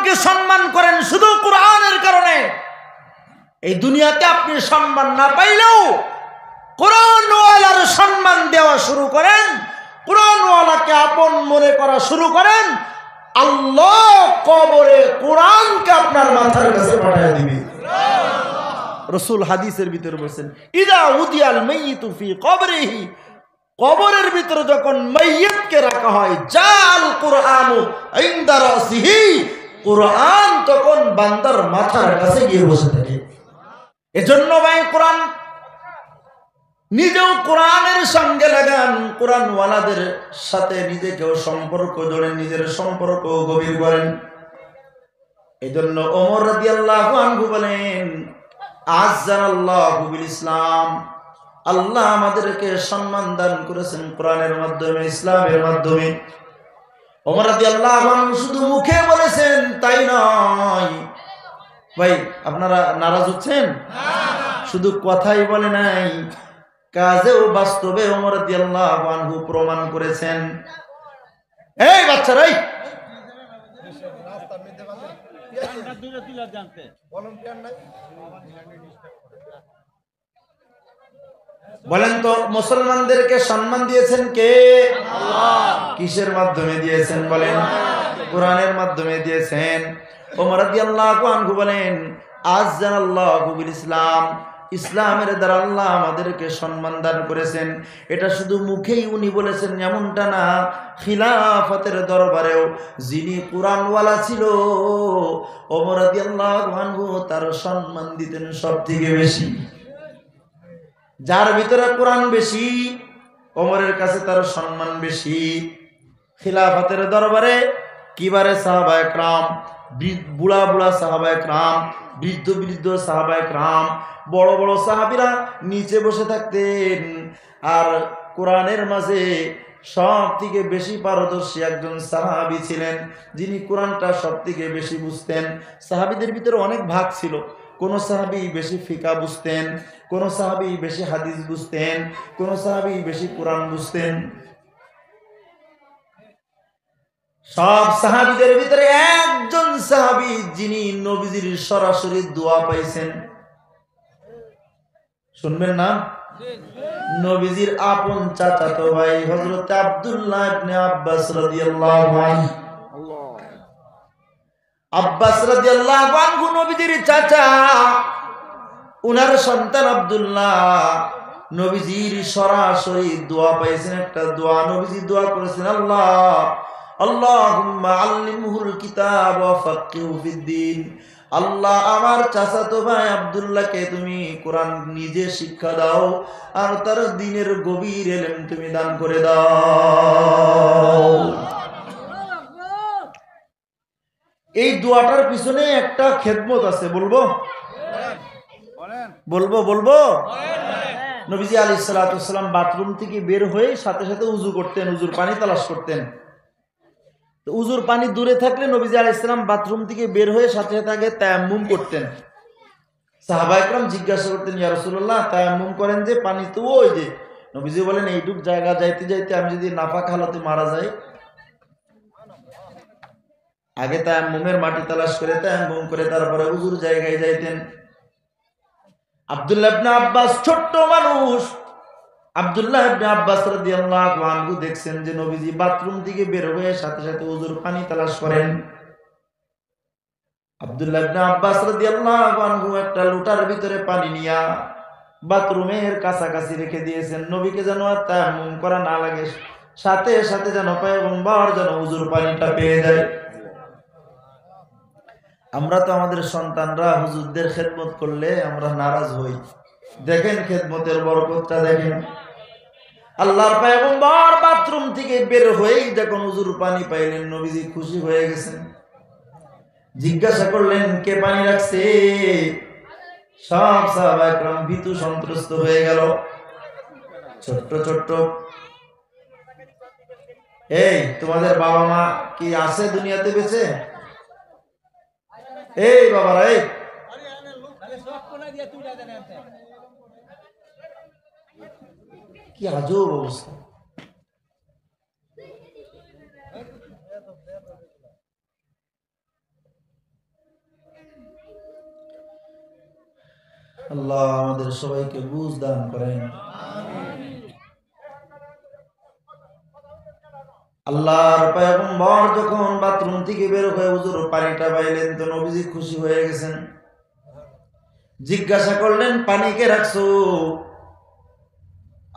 নবীকে সম্মান করেন শুধু কোরআনের কারণে, এই দুনিয়াতে আপনি সম্মান না পাইলেও কোরআনওয়ালার সম্মান দেওয়া শুরু করেন, কোরআনওয়ালাকে আপন মনে করা শুরু করেন, আল্লাহ কবরে কোরআনকে আপনার মাথার কাছে পাঠিয়ে দিবে। রাসূল হাদিসের ভিতরে বলেছেন, ইদা উদিয়াল মাইয়িতু ফি কবরিহি, কবরের ভিতরে যখন মাইয়িতকে রাখা হয়, জাল কুরআনু ইনদা রাসিহি, কোরআন তখন বান্দার মাথার কাছে গিয়ে বসে থাকে। এজন্য ভাই কোরআন নিজেও কোরআনের সঙ্গে লাগান, কোরআনওয়ালাদের সাথে নিজেকেও সম্পর্ক জোড়েন, নিজের সম্পর্ক গভীর করেন। এজন্য ওমর রাদিয়াল্লাহু আনহু বলেন, আযযানাল্লাহু বিল ইসলাম, আল্লাহ আমাদেরকে সম্মান দান করেছেন কোরআনের মাধ্যমে, ইসলামের মাধ্যমে। ওমর রাদিয়াল্লাহু আনহু শুধু মুখে বলেছেন তাই নয় ভাই, আপনারা নারাজ হচ্ছেন? শুধু কথাই বলে নাই, কাজেও বাস্তবে ওমর রাদিয়াল্লাহু আনহু প্রমাণ করেছেন। এই বাচ্চারাই বলেন তো, মুসলমানদেরকে সম্মান দিয়েছেন কে? আল্লাহ। কিসের মাধ্যমে দিয়েছেন বলেন? কোরআনের মাধ্যমে দিয়েছেন। ওমর রাদিয়াল্লাহু আনহু বলেন, আযযানাল্লাহু বিল ইসলাম, ইসলামের দ্বারা আল্লাহ আমাদেরকে সম্মান দান করেছেন। এটা শুধু মুখেই উনি বলেছেন এমনটা না, খিলাফতের দরবারেও যিনি কোরআনওয়ালা ছিল ওমর রাদিয়াল্লাহু আনহু তার সম্মান দিতেন সবথেকে বেশি। যার ভিতরে কোরআন বেশি, ওমরের কাছে তার সম্মান বেশি। খিলাফতের দরবারে কিবারে সাহাবায়ে কেরাম, বুড়া বুড়া সাহাবায়ে কেরাম, বৃদ্ধ বৃদ্ধ সাহাবায়ে কেরাম, বড় বড় সাহাবীরা নিচে বসে থাকতেন। আর কোরআনের মাঝে সব থেকে বেশি পারদর্শী একজন সাহাবী ছিলেন, যিনি কোরআনটা সব থেকে বেশি বুঝতেন। সাহাবীদের ভিতরে অনেক ভাগ ছিল, কোন সাহাবী বেশি ফিকা বুঝতেন, কোন সাহাবী বেশি হাদিস বুঝতেন, কোন সাহাবী বেশি কোরআন বুঝতেন। সব সাহাবীদের ভিতরে একজন সাহাবী যিনি নবীজির সরাসরি দোয়া পাইছেন, শুনবেন না? নবীজির আপন চাচাতো ভাই হযরত আব্দুল্লাহ ইবনে আব্বাস রাদিয়াল্লাহু আনহু। আব্বাস রাদিয়াল্লাহু আনহু নবীজির চাচা, উনার সন্তান আব্দুল্লাহ নবীজির সরাসরি দোয়া পাইছেন। একটা দোয়া নবীজি দোয়া করেছেন, আল্লাহ আল্লাহুম্মা আল্লিমহুল কিতাব ওয়া ফাক্কিহু ফিদ্দীন, আল্লাহ আমার চাচাতো ভাই আব্দুল্লাহকে তুমি কোরআন নিজে শিক্ষা দাও আর তার দ্বীনের গভীর ইলম তুমি দান করে দাও। এই দোয়াটার পিছনে একটা খেদমত আছে, বলবো বলবো বলবো নবীজি আলাইহিস সালাতু ওয়াস সালাম বাথরুম থেকে বের হয়ে সাথে সাথে উযু করতেন, উযুর পানি তালাশ করতেন। তো উযুর পানি দূরে থাকলে নবীজি আলাইহিস সালাম বাথরুম থেকে বের হয়ে সাথে সাথে আগে তায়াম্মুম করতেন। সাহাবায়ে কেরাম জিজ্ঞাসা করতেন, ইয়া রাসূলুল্লাহ তায়াম্মুম করেন যে, পানি তো ওই যে। নবীজি বলেন, এইটুক জায়গা যাইতে যাইতে আমি যদি নাপাক হালতে মারা যাই, আগে তায়াম্মুমের মাটি তালাশ করে তায়াম্মুম করে তারপরে উযুর জায়গায় যাইতেন। আব্দুল্লাহ ইবনে আব্বাস ছোট্ট মানুষ, আব্দুল্লাহ ইবনে আব্বাস রাদিয়াল্লাহু আনহু দেখছেন যে নবীজি বাথরুম থেকে বের হয়ে সাথে সাথে উযুর পানি তালাশ করেন। আব্দুল্লাহ ইবনে আব্বাস রাদিয়াল্লাহু আনহু একটা লোটার ভিতরে পানি নিয়া বাথরুমের কাছাকাছি রেখে দিয়েছেন, নবীকে যেন আর তায়াম্মুম করা না লাগে, সাথে সাথে যেন পয়গম্বর যেন উযুর পানিটা পেয়ে যায়। আমরা তো আমাদের সন্তানরা হুজুরদের খেদমত করলে আমরা নারাজ হই। দেখেন খেদমতের বরকতটা দেখেন। আল্লাহর পয়গম্বর বাথরুম থেকে বের হয়েই যখন উযুর পানি পাইলেন, নবীজি খুশি হয়ে গেছেন। জিজ্ঞাসা করলেন, কে পানি রাখছে? সব সাহাবায়ে কেরাম ভীতু সন্ত্রস্ত হয়ে গেল। ছোট্ট ছোট্ট, এই তোমাদের বাবা মা কি আছে দুনিয়াতে বেঁচে? এই বাবারা, এই কি আজব অবস্থা। আল্লাহ আমাদের সবাইকে বুঝ দান করেন। আল্লাহর পয়গম্বর যখন বাথরুম থেকে বের হয়ে হুজুর পানিটা পাইলেন তো নবীজি খুশি হয়ে গেছেন। জিজ্ঞাসা করলেন পানি কে রাখছো?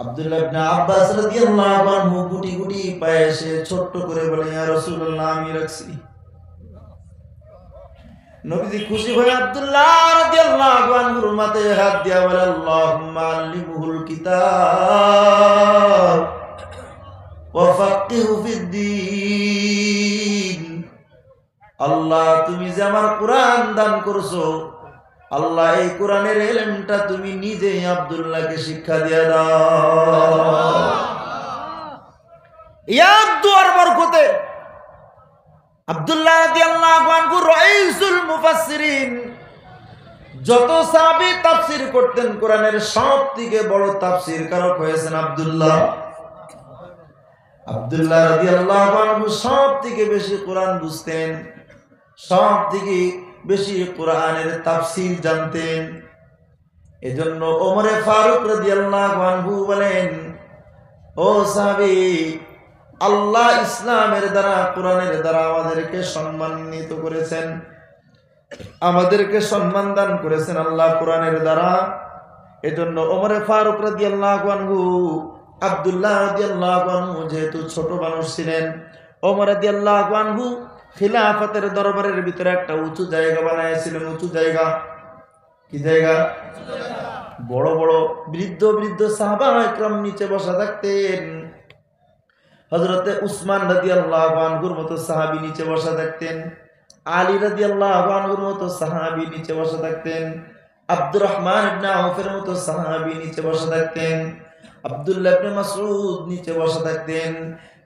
আব্দুল্লাহ ইবনে আব্বাস রাদিয়াল্লাহু আনহু গুটি গুটি পায়ে এসে ছোট্ট করে বলে, ইয়া রাসূলুল্লাহ, আমি রাখছি। নবীজি খুশি হয়ে আব্দুল্লাহ রাদিয়াল্লাহু আনহুর মাথায় হাত দিয়া বলে, আল্লাহুম্মা আল্লিমহুল কিতাব ওয়া ফাক্কিহু ফিদ্দীন। আল্লাহ তুমি যে আমার কোরআন দান করছো, আল্লাহ এই কোরআনের ইলমটা তুমি নিজেই আব্দুল্লাহকে শিক্ষা দিয়ে দাও। ইয়া দুয়ার বরকতে আব্দুল্লাহ রাদিয়াল্লাহু আনহু রাইসুল মুফাসসিরিন, যত সাহাবী তাফসীর করতেন কোরআনের সবথেকে বড় তাফসীর কারক হয়েছেন আব্দুল্লাহ। আব্দুল্লাহ রাদিয়াল্লাহু আনহু সবথেকে বেশি কোরআন বুঝতেন, সবথেকে বেশি কোরআনের তাফসীর জানতেন। এজন্য ওমরে ফারুক রাদিয়াল্লাহু আনহু বলেন, ও সাহাবী, আল্লাহ ইসলামের দ্বারা কোরআনের দ্বারা আমাদেরকে সম্মানিত করেছেন, আমাদেরকে সম্মান দান করেছেন আল্লাহ কোরআনের দ্বারা। এজন্য ওমরে ফারুক রাদিয়াল্লাহু আনহু আব্দুল্লাহ রাদিয়াল্লাহু আনহু যেহেতু ছোট মানুষ ছিলেন, ওমর রাদিয়াল্লাহু আনহু খিলাফতের দরবারের ভিতরে একটা উঁচু জায়গা বানাইছিলেন। উঁচু জায়গা, কি জায়গা? বড় বড় বৃদ্ধ বৃদ্ধ সাহাবা একরাম নিচে বসা থাকতেন। হযরতে উসমান রাদিয়াল্লাহু আনহুর মতো সাহাবী নিচে বসা থাকতেন, আলী রাদিয়াল্লাহু আনহুর মতো সাহাবী নিচে বসা থাকতেন, আব্দুর রহমান ইবনে আউফের মতো সাহাবী নিচে বসা থাকতেন, আব্দুল্লাহ ইবনে মাসউদ নিচে বসা থাকতেন।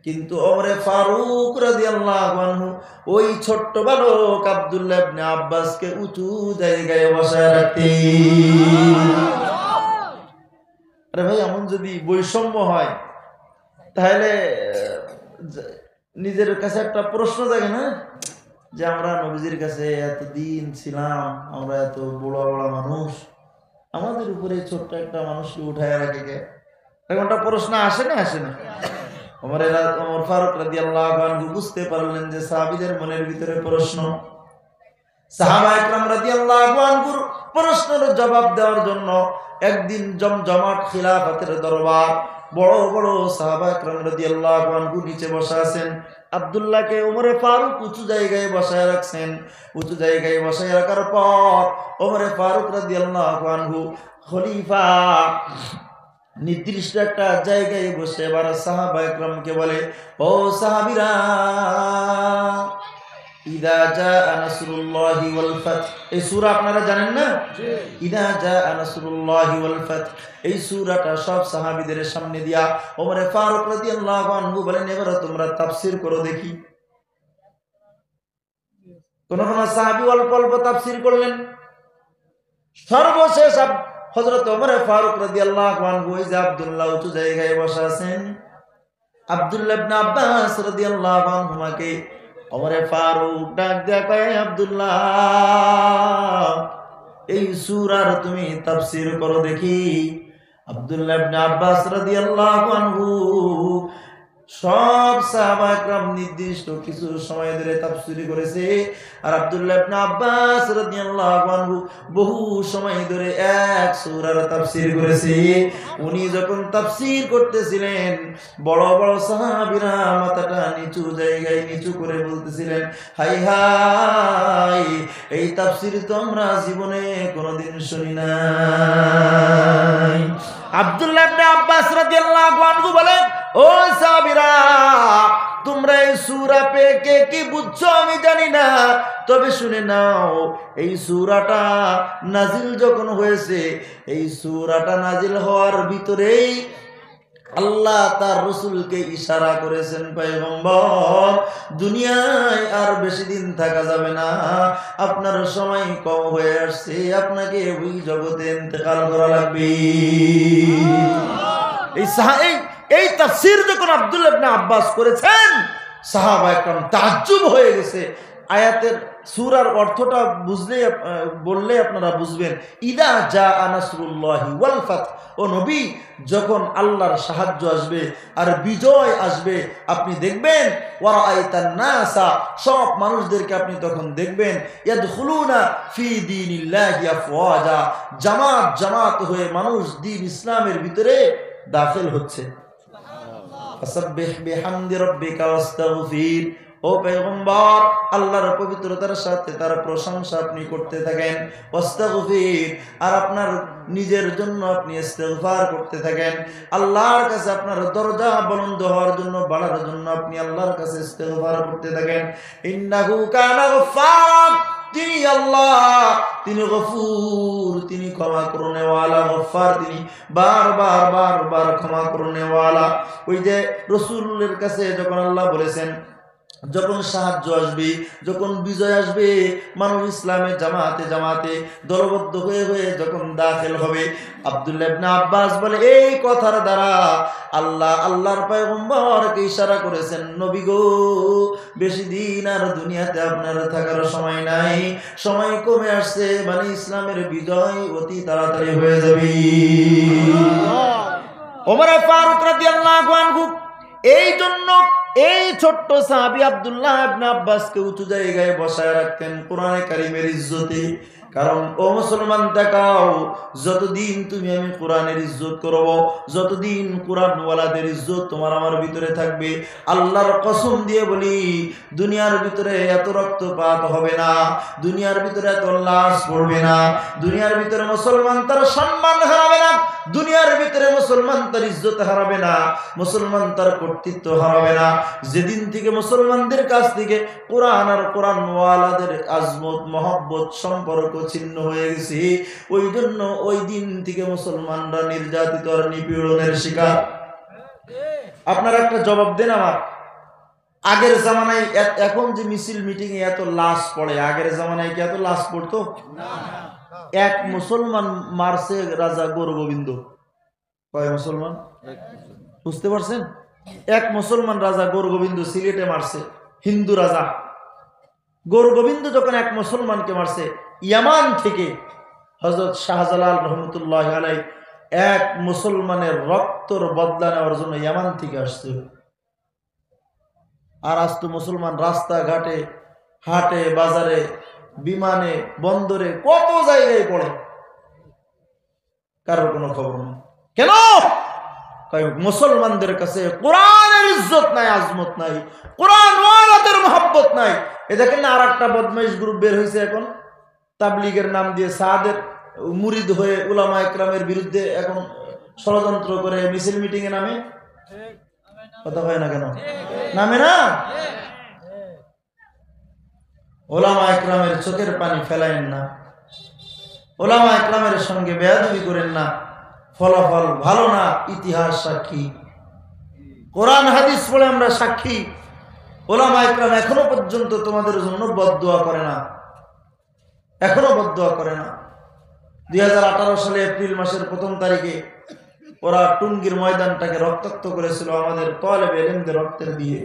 কিন্তু ওমরে ফারুক রাদিয়াল্লাহু আনহু ওই ছোট্ট বালক আব্দুল্লাহ ইবনে আব্বাসকে উঁচু জায়গায় বসায় রাখতেন। আরে ভাই, এমন যদি বৈষম্য হয় তাহলে নিজের কাছে একটা প্রশ্ন জাগে না, যে আমরা নবীজির কাছে এতদিন ছিলাম, আমরা এত বড় বড় মানুষ, আমাদের উপরে ছোট্ট একটা মানুষকে উঠায় রাখে কে? এরকমটা প্রশ্ন আসে না? আসে না? ওমর ফারুক রাদিয়াল্লাহু আনহু বুঝতে পারলেন যে সাহাবীদের মনের ভিতরে প্রশ্ন। সাহাবা একরাম রাদিয়াল্লাহু আনহুর প্রশ্নের জবাব দেওয়ার জন্য একদিন জমজমাট খিলাফতের দরবার, বড় বড় সাহাবা একরাম রাদিয়াল্লাহু আনহু নিচে বসা আছেন, আব্দুল্লাহকে ওমরে ফারুক উঁচু জায়গায় বসায় রাখছেন। উঁচু জায়গায় বসায় রাখার পর ওমরে ফারুক রাদিয়াল্লাহু আনহু খলিফা নির্দিষ্ট একটা জায়গায় বসে এবার সাহাবা একরামকে বলে, ও সাহাবীরা, ইদা জাআ নাসরুল্লাহি ওয়াল ফাতহ, এই সূরা আপনারা জানেন না? ইদা জাআ নাসরুল্লাহি ওয়াল ফাতহ, এই সূরাটা সব সাহাবীদের সামনে দিয়া ওমরে ফারুক রাদিয়াল্লাহু আনহু বলেন, এবার তোমরা তাফসীর করো দেখি। কোন কোন সাহাবী অল্প অল্প তাফসীর করলেন। সর্বশেষ হযরত ওমরে ফারুক রাদিয়াল্লাহু আনহু ওই যে আব্দুল্লাহ উঁচু জায়গায় বসা আছেন, আব্দুল্লাহ ইবনে আব্বাস রাদিয়াল্লাহু আনহুমাকে ওমরে ফারুক ডাক দেয়া কয়, আব্দুল্লাহ, এই সূরার তুমি তাফসীর করো দেখি। আব্দুল্লাহ ইবনে আব্বাস রাদিয়াল্লাহু আনহু সব সাহাবা একরাম নির্দিষ্ট কিছু সময় ধরে তাফসীর করেছে, আর আব্দুল্লাহ ইবনে আব্বাস রাদিয়াল্লাহু আনহু বহু সময় ধরে এক সূরার তাফসীর করেছে। উনি যখন তাফসীর করতেছিলেন, বড় বড় সাহাবীরা মাথাটা নিচু জায়গায় নিচু করে বলতেছিলেন, হাই হাই, এই তাফসীর তো আমরা জীবনে কোনোদিন শুনি নাই। আব্দুল্লাহ ইবনে আব্বাস রাদিয়াল্লাহু আনহু বলেন, ও সাহাবীরা, তোমরা এই সূরা পে কে কি বুঝছো আমি জানি না, তবে শুনে নাও, এই সূরাটা নাজিল যখন হয়েছে, এই সূরাটা নাজিল হওয়ার ভিতরেই আল্লাহ তার রাসূলকে ইশারা করেছেন, পয়গম্বর, দুনিয়ায় আর বেশি দিন থাকা যাবে না, আপনার সময় কম হয়ে আসছে, আপনাকে ওই জগতে ইন্তেকাল করা লাগবে। এই তাফসীর যখন আব্দুল্লাহ ইবনে আব্বাস করেছেন, সাহাবা একরাম তাজ্জুব হয়ে গেছে, আয়াতের সূরার অর্থটা বললে আপনারা বুঝবেন। ইদা জাআ নাসরুল্লাহি ওয়াল ফাত, ও নবী, যখন আল্লাহর সাহায্য আসবে আর বিজয় আসবে, আপনি দেখবেন ওয়ারাআইতান নাসা, সব মানুষদেরকে আপনি তখন দেখবেন ইয়াদখুলুনা ফি দীনিল্লাহি আফওয়াজা, জামাত জামাত হয়ে মানুষ দ্বীন ইসলামের ভিতরে দাখিল হচ্ছে। ফাসাব্বিহ বিহামদি রাব্বিকা ওয়াস্তাগফির, ও পয়গম্বর, আল্লাহর পবিত্রতার সাথে তার প্রশংসা আপনি করতে থাকেন। ওয়াস্তাগফির, আর আপনার নিজের জন্য আপনি ইস্তিগফার করতে থাকেন। আল্লাহর কাছে আপনার দরজা বুলন্দ হওয়ার জন্য, বাড়ার জন্য আপনি আল্লাহর কাছে ইস্তিগফার করতে থাকেন। ইন্নাহু কানা গফফার, তিনি আল্লাহ, তিনি গফুর, তিনি ক্ষমা করনেওয়ালা। গফফার, তিনি বারবার ক্ষমা করনেওয়ালা। ওই যে রাসূলের কাছে যখন আল্লাহ বলেছেন, যখন সাহায্য আসবে, যখন বিজয় আসবে, মানুষ ইসলামে জামাতে জামাতে দলবদ্ধ হয়ে যখন দাখিল হবে, আব্দুল্লাহ ইবনে আব্বাস বলে এই কথার দ্বারা আল্লাহর পয়গম্বরকে ইশারা করেছেন, নবী গো, বেশি দিন আর দুনিয়াতে আপনার থাকার সময় নাই, সময় কমে আসছে, মানে ইসলামের বিজয় অতি তাড়াতাড়ি হয়ে যাবে। ওমর ফারুক রাদিয়াল্লাহু আনহু এই জন্য এই ছোট্ট সাহাবী আব্দুল্লাহ ইবনে আব্বাসকে উঁচু জায়গায় বসায় রাখতেন কোরআনে কারীমের ইজ্জতে। কারণ ও মুসলমান, দেখাও, যতদিন তুমি আমি কোরআনের ইজ্জত করব, যতদিন কোরআনওয়ালাদের ইজ্জত তোমার আমার ভিতরে থাকবে, আল্লাহর কসম দিয়ে বলি, দুনিয়ার ভিতরে এত রক্তপাত হবে না, দুনিয়ার ভিতরে এত লাশ পড়বে না, দুনিয়ার ভিতরে মুসলমান তার সম্মান হারাবে না, দুনিয়ার ভিতরে মুসলমান তার ইজ্জত হারাবে না, মুসলমান তার কর্তৃত্ব হারাবে না। যেদিন থেকে মুসলমানদের কাছ থেকে কোরআন আর কোরআনওয়ালাদের আজমত মহব্বত সম্পর্ক ছিন্ন হয়ে গেছে, ওই জন্য ওই দিন থেকে মুসলমানরা নির্যাতিত আর নিপীড়নের শিকার। আপনারা একটা জবাব দেন আমার, আগের জামানায় এখন যে মিছিল মিটিং এ এত লাশ পড়ে, আগের জামানায় কি এত লাশ পড়তো? এক মুসলমান মারছে রাজা গৌরগোবিন্দ। কয় মুসলমান? বুঝতে পারছেন? এক মুসলমান রাজা গৌরগোবিন্দ সিলেটে মারছে, হিন্দু রাজা গৌরগোবিন্দ যখন এক মুসলমানকে মারছে, ইয়ামান থেকে হযরত শাহজালাল রহমতুল্লাহ আলাইহি এক মুসলমানের রক্তর বদলা নেওয়ার জন্য ইয়ামান থেকে আসছে। আর আজ তো মুসলমান রাস্তাঘাটে, হাটে, বাজারে, বিমানে, বন্দরে, কত জায়গায় পড়ে, কারোর কোনো খবর নেই। কেন? মুসলমানদের কাছে কোরআনের ইজ্জত নাই, আজমত নাই, কোরআনওয়ালাদের মহব্বত নাই। এ দেখেন না, আর একটা বদমাইশ গ্রুপ বের হয়েছে এখন, তাবলীগের নাম দিয়ে সাদের মুরিদ হয়ে উলামা ইকরামের বিরুদ্ধে এখন ষড়যন্ত্র করে মিছিল মিটিং এ নামে। কথা হয় না কেন? নামে না। উলামা ইকরামের চোখের পানি ফেলায়েন না, উলামা ইকরামের সঙ্গে বেয়াদবি করেন না। ফলাফল ভালো না, ইতিহাস সাক্ষী, কোরআন হাদিস পড়ে আমরা সাক্ষী। উলামা ইকরাম এখনো পর্যন্ত তোমাদের জন্য বদদুয়া করে না, এখনো বদদুয়া করে না। 2018 সালে এপ্রিল মাসের 1 তারিখে ওরা টুঙ্গির ময়দানটাকে রক্তাক্ত করেছিল আমাদের তালেবে ইলমদের রক্তের দিয়ে।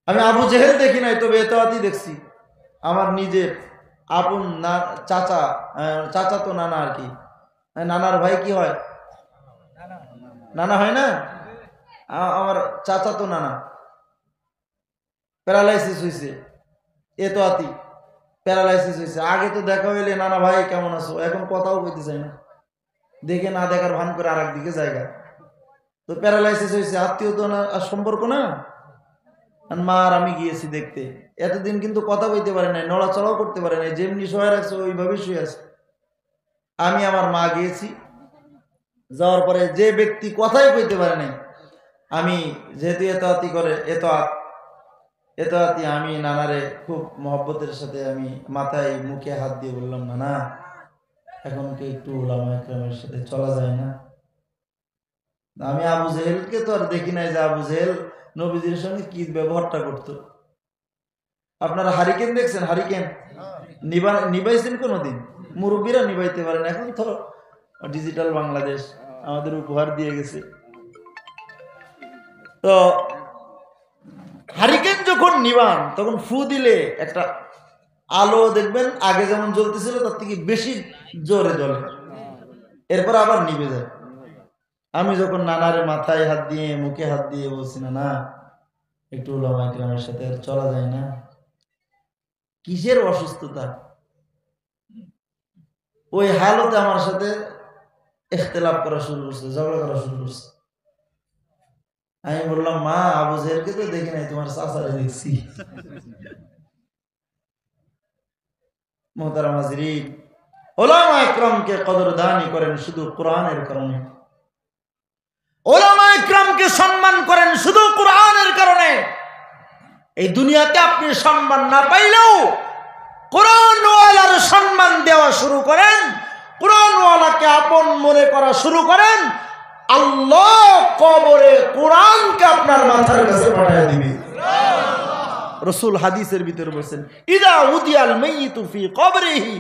আমি আবু জেহেল দেখি নাই, তবে এতোয়াতি দেখছি। আমার নিজের আপন চাচা তো নানা আর কি, নানার ভাই কি হয়, নানা হয় না, আমার চাচা তো নানা প্যারালাইসিস হয়েছে, এতোয়াতি প্যারালাইসিস হয়েছে। আগে তো দেখা হইলে নানা ভাই কেমন আছো, এখন কথাও বলতে চাই না, দেখে না দেখার ভান করে আর একদিকে জায়গা। তো প্যারালাইসিস হয়েছে, আত্মীয় তো না, সম্পর্ক না। মা আর আমি গিয়েছি দেখতে, এতদিন কিন্তু কথা বলতে পারে নাই, নড়াচড়াও করতে পারে নাই, যেমনি শুয়ে রাখছে ওইভাবে শুয়ে আছে। আমি আমার মা গিয়েছি, যাওয়ার পরে যে ব্যক্তি কথাই কইতে পারে নাই, আমি যেহেতু এতআতি করে এতআতি আমি নানারে খুব মহব্বতের সাথে আমি মাথায় মুখে হাত দিয়ে বললাম, নানা এখন কি একটু উলামা ইকরামের সাথে চলা যায় না? আমি আবু জেহেলকে তো আর দেখি নাই যে আবু জেহেল নবীজির সঙ্গে কি ব্যবহারটা করতো। আপনারা হারিকেন দেখছেন? হারিকেন নিবাইছেন কোনোদিন? মুরব্বীরা নিবাইতে পারেন, এখন তো ডিজিটাল বাংলাদেশ আমাদের উপহার দিয়ে গেছে। তো যখন নিবান তখন ফু দিলে একটা আলো দেখবেন আগে যেমন জ্বলতেছিল তার থেকে বেশি জোরে জ্বলে, এরপর আবার নিভে যায়। আমি যখন নানারে মাথায় হাত দিয়ে মুখে হাত দিয়ে বলছি, না একটু ওলামা ইকরামের সাথে চলা যায় না, কিসের অসুস্থতা, ওই হালতে আমার সাথে ইখতিলাফ করা শুরু করছে, ঝগড়া করা শুরু করছে। আমি বললাম, মা আবু জেহেলকে তো দেখি নাই, তোমার চাচারে দেখছি। মুহতারাম হাজিরিন, ওলামা ইকরামকে কদরদানি করেন শুধু কোরআনের কারণে, ওলামা ইকরামকে সম্মান করেন শুধু কোরআনের কারণে। এই দুনিয়াতে আপনি সম্মান না পাইলেও কোরআনওয়ালার সম্মান দেওয়া শুরু করেন, কোরআনওয়ালাকে আপন মনে করা শুরু করেন, আল্লাহ কবরে কোরআনকে আপনার মাথার কাছে পাঠিয়ে দিবে। রাসূল হাদিসের ভিতরে বলেছেন, ইদা উদিয়াল মাইয়িতু ফি কবরিহি,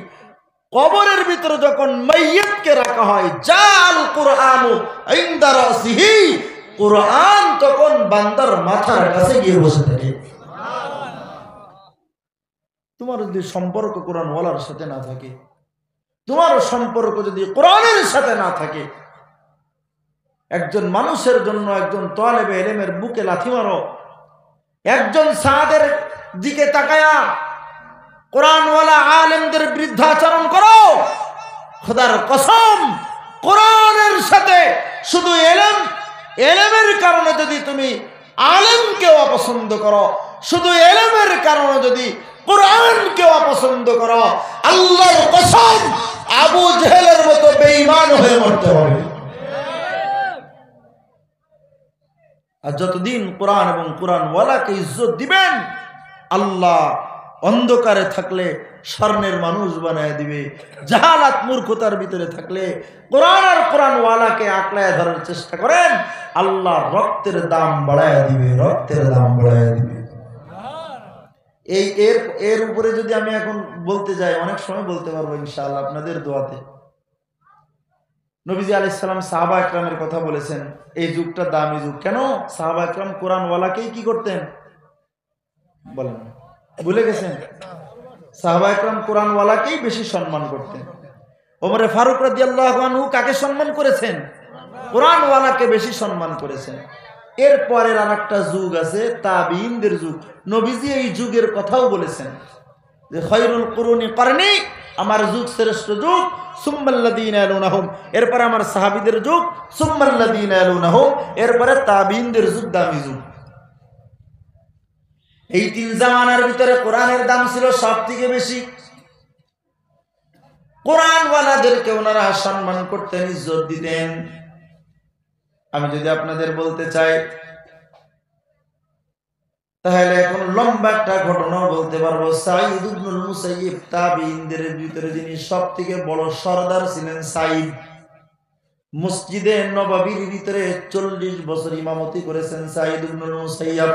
কবরের ভিতরে যখন মাইয়িতকে রাখা হয়, জাল কুরআনু ইনদা রাসিহি, কুরআন তখন বান্দার মাথার কাছে গিয়ে বসে থাকে। তোমার যদি সম্পর্ক কোরআন ওয়ালার সাথে না থাকে, তোমার সম্পর্ক যদি কোরআনের সাথে না থাকে, একজন মানুষের জন্য একজন তালেবে ইলমের বুকে লাথি মারো, একজন সাদের দিকে তাকায়া কোরআনওয়ালা আলেমদের বিরুদ্ধাচরণ করো, খোদার কসম কোরআনের সাথে শুধু এলেমের কারণে যদি তুমি আলেমকে অপছন্দ করো, শুধু এলেমের কারণে যদি কোরআনকে অপছন্দ করো, আল্লাহর কসম আবু জেহেলের মতো বেঈমান হয়ে মরতে হবে। আর যতদিন কোরআন এবং কোরআনওয়ালাকে ইজ্জত দিবেন, আল্লাহ অন্ধকারে থাকলে স্বর্ণের মানুষ বানায় দিবে, জাহালাত মূর্খতার ভিতরে থাকলে কোরআন আর কোরআনওয়ালাকে আঁকড়ায় ধরার চেষ্টা করেন, আল্লাহ রক্তের দাম বাড়ায় দিবে, রক্তের দাম বাড়ায় দিবে। এই এর উপরে যদি আমি এখন বলতে যাই, অনেক সময় বলতে পারবো ইনশাআল্লাহ আপনাদের দোয়াতে। নবীজি আলাইহিস সালাম সাহাবা একরামের কথা বলেছেন, এই যুগটা দামি যুগ। কেন? সাহাবা একরাম কোরআনওয়ালাকেই কি করতেন বলেন, ভুলে গেছেন? সাহাবা একরাম কোরআনওয়ালাকেই বেশি সম্মান করতেন। ওমরে ফারুক রাদিয়াল্লাহু আনহু কাকে সম্মান করেছেন? কোরআনওয়ালাকে বেশি সম্মান করেছেন। এরপরের আরেকটা যুগ আছে তাবিঈনদের যুগ। নবীজি এই যুগের কথাও বলেছেন যে খায়রুল কুরুনি করনি, আমার যুগ শ্রেষ্ঠ যুগ, সুম্মাল্লাযীনা ইয়ালুনাহুম, এরপরে আমার সাহাবীদের যুগ, সুম্মাল্লাযীনা ইয়ালুনাহুম, এরপরে তাবিঈনদের যুগ দামি যুগ। এই তিন জামানার ভিতরে কোরআনের দাম ছিল সবথেকে বেশি। কোরআনওয়ালাদেরকে ওনারা সম্মান করতেন, ইজ্জত দিতেন। আমি যদি আপনাদের বলতে চাই তাহলে এখন লম্বা একটা ঘটনা বলতে পারবো। সাঈদ ইবনুল মুসাইয়িব তাবিঈনদের ভিতরে যিনি সবথেকে বড় সরদার ছিলেন সাঈদ। মসজিদে নববীর ভিতরে 40 বছর ইমামতি করেছেন সাঈদ ইবনুল মুসাইয়্যিব।